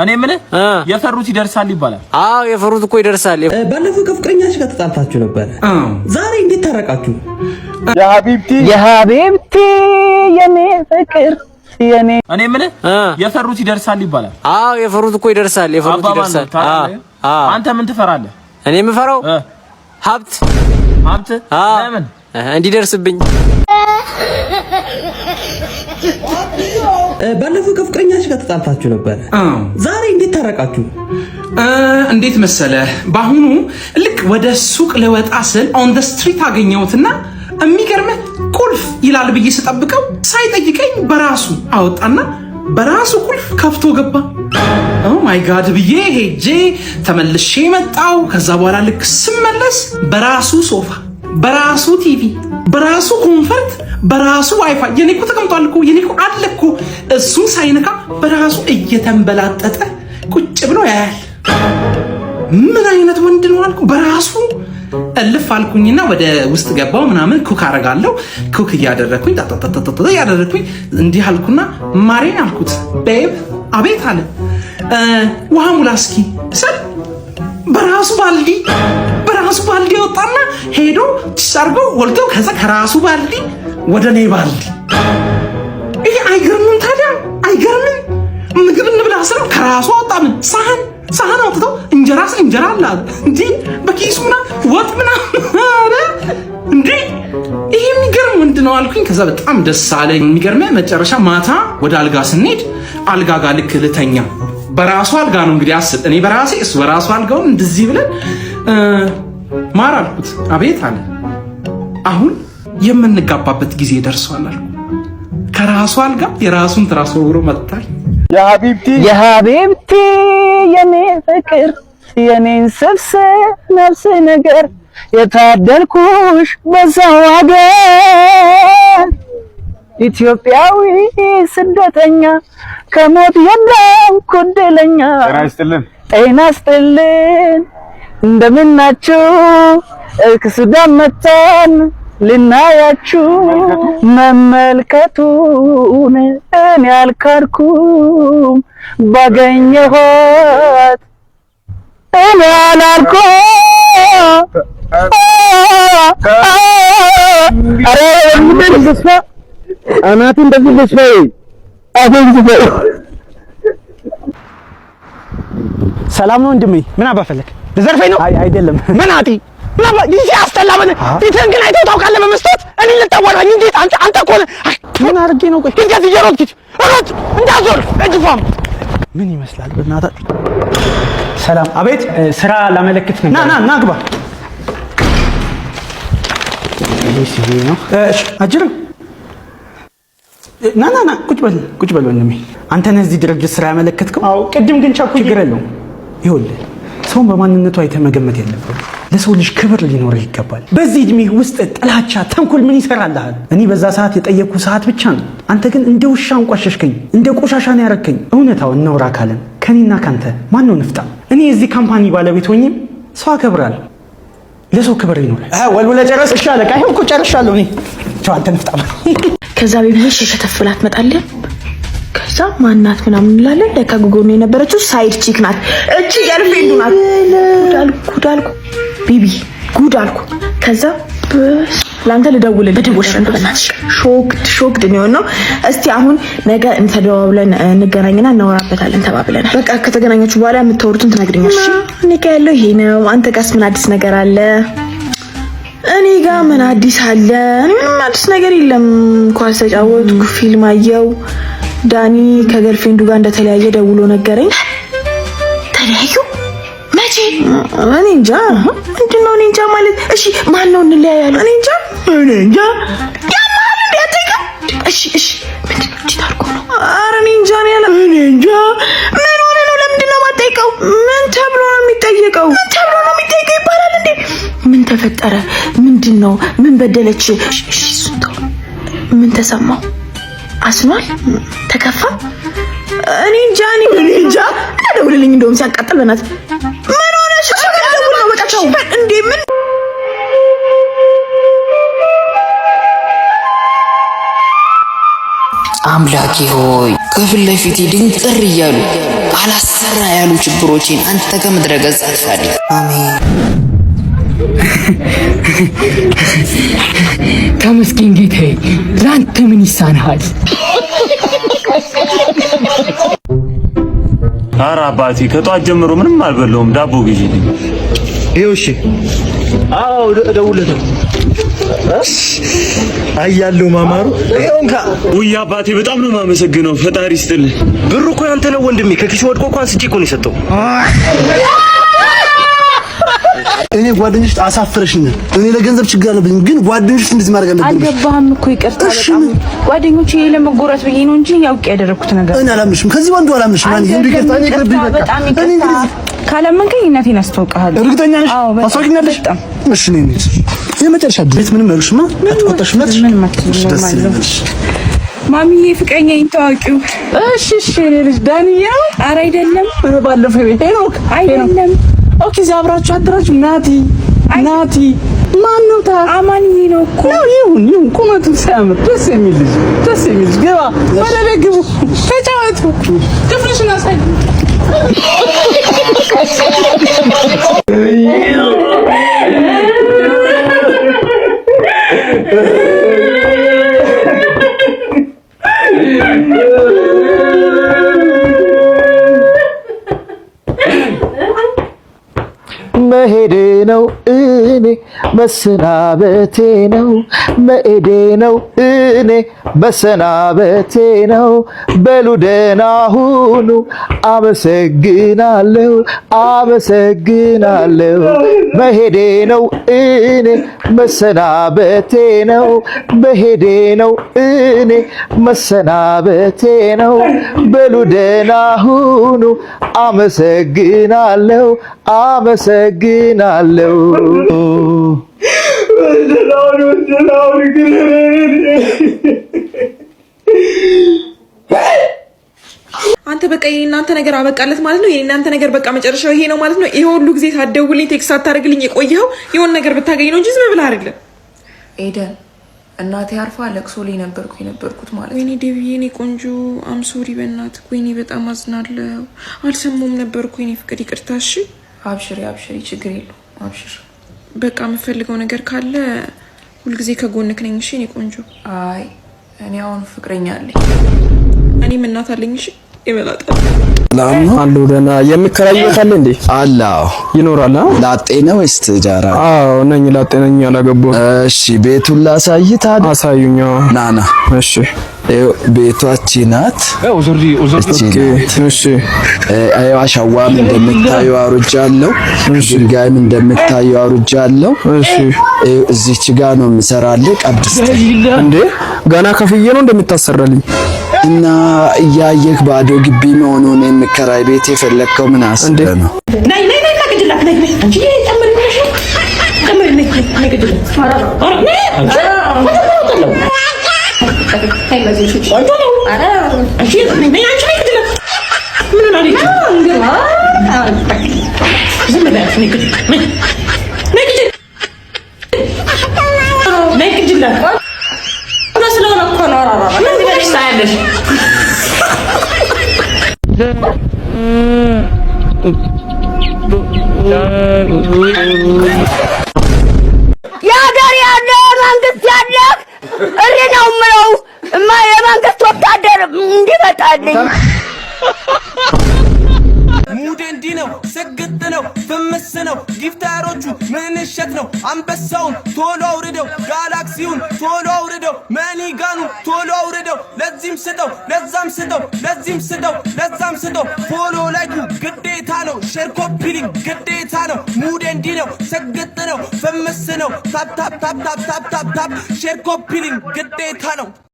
እኔ ምን የፈሩት ይደርሳል ይባላል። አዎ የፈሩት እኮ ይደርሳል። ባለፈው ከፍቅረኛሽ ጋር ተጣልታችሁ ነበር። ዛሬ እንዴት ታረቃችሁ? የሀቢብቲ የኔ ፍቅር የኔ እኔ ምን የፈሩት ይደርሳል ይባላል። አዎ የፈሩት እኮ ይደርሳል። የፈሩት ይደርሳል። አንተ ምን ትፈራለህ? እኔ የምፈራው ሀብት ለምን እንዲደርስብኝ። ባለፈው ከፍቅረኛሽ ጋር ተጣልታችሁ ነበር። ዛሬ እንዴት ታረቃችሁ? እንዴት መሰለህ፣ ባሁኑ ልክ ወደ ሱቅ ልወጣ ስል ኦን ዘ ስትሪት አገኘሁትና የሚገርምህ ቁልፍ ይላል ብዬ ስጠብቀው ሳይጠይቀኝ በራሱ አወጣና በራሱ ቁልፍ ከፍቶ ገባ። ኦ ማይ ጋድ ብዬ ሄጄ ተመልሼ መጣው። ከዛ በኋላ ልክ ስመለስ በራሱ ሶፋ፣ በራሱ ቲቪ፣ በራሱ ኮንፈርት፣ በራሱ ዋይፋይ የኔ እኮ ተቀምጧል እኮ የኔ እኮ አለ እኮ እሱን ሳይነካ በራሱ እየተንበላጠጠ ቁጭ ብሎ ያያል። ምን አይነት ወንድ ነው አልኩ። በራሱ እልፍ አልኩኝና ወደ ውስጥ ገባው ምናምን ኩክ አረጋለሁ። ኩክ እያደረኩኝ ታታታታ እያደረኩኝ እንዲህ አልኩና ማሬን አልኩት። ቤብ አቤት አለ። ውሃ ሙላ እስኪ ስል በራሱ ባልዲ ወጣና ሄዶ ሲሰርጎ ወልቶ ከዛ ከራሱ ባልዲ ወደ እኔ ባልዲ። ይሄ አይገርምም? ታዲያ አይገርምም? ምግብ እንብላ ስለው ከራሱ አወጣ። ምን ሳህን አውጥቶ እንጀራ አለ እንዴ በኪሱና ወጥ ምናምን አለ እንዴ። ይሄ የሚገርም ወንድ ነው አልኩኝ። ከዛ በጣም ደስ አለኝ። የሚገርም መጨረሻ ማታ ወደ አልጋ ስንሄድ አልጋ ጋር ልክ ልተኛ በራሱ አልጋ ነው እንግዲህ አስብ። እኔ በራሴ እሱ በራሱ አልጋውን እንደዚህ ብለን ማር አልኩት። አቤት አለ። አሁን የምንጋባበት ጊዜ ደርሷል አልኩ። ከራሱ አልጋ የራሱን ትራስ ወርውሮ መጣኝ። የሀቢብቲ የኔ ፍቅር የኔን ስብስ ነፍስ ነገር የታደልኩሽ በዛው ሀገር ኢትዮጵያዊ ስደተኛ ከሞት የለም ኩድለኛ። ጤና ይስጥልን እንደምናችሁ ከሱዳን መጣን ልናያችሁ መመልከቱን እኔ አልካድኩም ባገኘኋት እኔ አላልኩም። አረ ምን ተስፋ አናቱ እንደዚህ ልስፋይ አፈንዝፈው። ሰላም ነው ወንድሜ? ምን አባፈለክ? ልዘርፈኝ ነው? አይ አይደለም። ምን አጢ ምን ይሄ አስተላበነ ፊትህን ግን አይተው ታውቃለህ? በመስጠት እኔ ልታወራኝ እንዴት? አንተ እኮ ምን አድርጌ ነው? ቆይ እንዴት እየሮጥክ ሮጥ እንዳዞር እጅፋም ምን ይመስላል? በእናትህ ሰላም። አቤት። ስራ ላመለክት ነበር። ና ግባ። እሺ ነው። እሺ አጅሩ ና ቁጭ በል ወንድሜ። አንተ ነህ እዚህ ድርጅት ስራ ያመለከትከው? አዎ። ቅድም ግን ቻኩኝ። ችግር የለውም። ይኸውልህ ሰውን በማንነቱ አይተህ መገመት የለብህም። ለሰው ልጅ ክብር ሊኖርህ ይገባል። በዚህ እድሜ ውስጥ ጥላቻ፣ ተንኮል ምን ይሰራልሃል? እኔ በዛ ሰዓት የጠየቅኩ ሰዓት ብቻ ነው። አንተ ግን እንደ ውሻ አንቋሸሽከኝ፣ እንደ ቆሻሻ ነው ያረከኝ። እውነታው እናውራ ካለን ከኔና ካንተ ማን ነው ንፍጣ? እኔ የዚህ ካምፓኒ ባለቤት ሆኜም ሰው አከብራለሁ። ለሰው ክብር ይኖርህ። ወልወለ ጨረስ። እሺ አለቃ፣ ይሄን እኮ ጨርሻለሁ እኔ። ቻው አንተ ንፍጣ። ከዛ ቤቢሽ የተተፈላት መጣለን። ከዛ ማናት ምናምን እንላለን። ለካ ጎጎ ነው የነበረችው ሳይድ ቺክ ናት። እቺ ገርልፍሬንዱ ናት። ጉዳልኩ ቤቢ ጉዳልኩ። ከዛ ላንተ ልደውልልህ በደወልሽ በእናትሽ ሾክድ ነው። እስቲ አሁን ነገ እንተደዋውለን እንገናኝና እናወራበታለን ተባብለን። በቃ ከተገናኛችሁ በኋላ የምታወሩትን ትነግሪኛለሽ። እኔ ጋር ያለው ይሄ ነው። አንተ ጋርስ ምን አዲስ ነገር አለ? እኔ ጋር ምን አዲስ አለ? ምንም አዲስ ነገር የለም። ኳስ ተጫወትኩ፣ ፊልም አየው። ዳኒ ከገርልፍሬንዱ ጋር እንደተለያየ ደውሎ ነገረኝ። ተለያዩ? መቼ? እኔ እንጃ። ምንድነው እኔ እንጃ ማለት? እሺ ማን ነው እንለያያለን? እኔ እንጃ። ያማል እንዴ አትይካ? እሺ ምንድነው? እቺ ታርኮ ነው። ኧረ እኔ እንጃ ነው ያለ። እኔ እንጃ። ምን ሆነ ነው? ለምንድን ነው የማትጠይቀው? ምን ተብሎ ነው የሚጠየቀው? ምን ተብሎ ነው የሚጠይቀው ይባላል እንዴ? ምን ተፈጠረ? ምንድነው? ምን በደለች? እሺ ሱንተው ምን ተሰማው? አስኗል? ተከፋ? እኔ እንጃ። ደውልልኝ እንደውም ሲያቃጥል በእናትህ። ምን ሆነሽ? ደውል ነው በቃ ቻው። እንዴ ምን አምላኬ ሆይ ከፊት ለፊቴ ድንጥር እያሉ አላሰራ ያሉ ችግሮችን አንተ ከምድረ ገጽ አጥፋልኝ። አሜን። ተመስገን ጌታዬ፣ ላንተ ምን ይሳናል? ኧረ አባቴ ከጧት ጀምሮ ምንም አልበላሁም። ዳቦ ግዢልኝ። ይኸው እሺ። አዎ እደውልልህ። አያለው ማማሩ ይኸውንካ። ውይ አባቴ በጣም ነው የማመሰግነው። ፈጣሪ ይስጥልህ። ብሩ እኮ ያንተ ነው ወንድሜ። ከኪሱ ወድቆ እንኳን ስጪ እኮ ነው የሰጠው። እኔ ጓደኞች አሳፍረሽኝ። እኔ ለገንዘብ ችግር አለብኝ፣ ግን ጓደኞች እንደዚህ ማድረግ አለብኝ። አልገባህም እኮ ይቅርታ። በጣም ጓደኞቼ ለመጎራት ብዬ ነው እንጂ ያውቅ ያደረኩት ነገር። እኔ አላምንሽም። ከዚህ ወንዱ አላምንሽም። ማን ይሄን ይቅርታ። እኔ ይቅርብኝ በቃ። እኔ ካላመንከኝ እናቴን አስተዋውቅሃለሁ። እርግጠኛ ነሽ? አሳውቂኛለሽ? እሺ ነኝ ነኝ። የመጨረሻ ድረስ ምንም አይሉሽማ። አትቆጣሽም? ምንም አትልም። ማሚዬ ፍቅረኛዬን ታዋቂው? እሺ እሺ። እኔ ልጅ ዳንያ? ኧረ አይደለም። ባለፈው ሄኖክ? አይደለም። ኦኬ። አብራችሁ አድራችሁ? ናቲ ማን ነው? አማንዬ ነው እኮ። ይሁን ቁመቱ ሲያምር ደስ የሚል ልጅ። ግባ ወደ ቤት ግቡ፣ ተጫወቱ። ክፍልሽን አሳይ። መሄዴ ነው እኔ መሰናበቴ ነው። መሄዴ ነው እኔ መሰናበቴ ነው። በሉ ደህና ሁኑ። አመሰግናለሁ። መሄዴ ነው እኔ መሰናበቴ ነው። መሄዴ ነው እኔ መሰናበቴ ነው። በሉ ደህና ሁኑ። አመሰግናለሁ። አንተ በቃ የእናንተ ነገር አበቃለት ማለት ነው። የእናንተ ነገር በቃ መጨረሻው ይሄ ነው ማለት ነው። ይሄ ሁሉ ጊዜ ሳትደውልኝ ቴክስት ሳታደርግልኝ የቆየኸው የሆነ ነገር ብታገኝ ነው እንጂ ዝም ብለህ አይደለም። ኤደን እናቴ አርፋ ለቅሶ ላይ የነበርኩት ማለት ነው። ወይኔ ዴቪዬ፣ የኔ ቆንጆ አምሶሪ በእናትህ። ወይኔ በጣም አዝናለሁ። አልሰማሁም ነበርኩ። የኔ ፍቅር ይቅርታ። እሺ አብሽሪ፣ ችግር የለውም አብሽር። በቃ የምፈልገው ነገር ካለ ሁልጊዜ ከጎንክ ነኝ። እሺ የኔ ቆንጆ። አይ እኔ አሁን ፍቅረኛ አለኝ። እኔም እናት አለኝ። እሺ ይበላጣል አሉ ደና የሚከራየው ካለ እንዴ? አላው ይኖራል። ላጤ ነው ወይስ ትጃራ? አዎ ነኝ፣ ላጤ ነኝ። ያላገባው። እሺ ቤቱን ላሳይታ። አሳዩኝ። ናና። እሺ ቤቷች ናት። እሺ አሸዋም እንደምታዩ አሩጃለሁ። ድንጋይም እንደምታዩ አሩጃለሁ። እሺ እዚች ጋ ነው የምሰራልህ። ቀብስ እንዴ ገና ከፍዬ ነው እንደምታሰራልኝ? እና እያየህ ባዶ ግቢ መሆኑን የምከራይ ቤት የፈለግከው ምን አስበህ ነው? ነይ ግድላት ነይ አንቺ ጨምርልሽ የሀገር ያለ መንግስት ያለ እሪ ነው የምለው የመንግስት ወታደር እንዲመጣልኝ። ሙዴ እንዲህ ነው፣ ስግጥ ነው፣ ፍምስ ነው። ጊፍታሮቹ ምን እሸት ነው? አንበሳውን ቶሎ አውርደው፣ ጋላክሲውን ቶሎ አውርደው፣ መኒጋኑ ቶሎ አውርደው። ለዚህም ስጠው፣ ለዛም ስጠው፣ ለዚህም ስጠው፣ ለዛም ስጠው። ፎሎ ላይኩ ግዴታ ነው፣ ሼር ኮፒ ሊንክ ግዴታ ነው። ሙዴ እንዲህ ነው፣ ስግጥ ነው፣ ፍምስ ነው። ታፕ ታፕ ታፕ ታፕ ታፕ ታፕ ሼር ኮፒ ሊንክ ግዴታ ነው።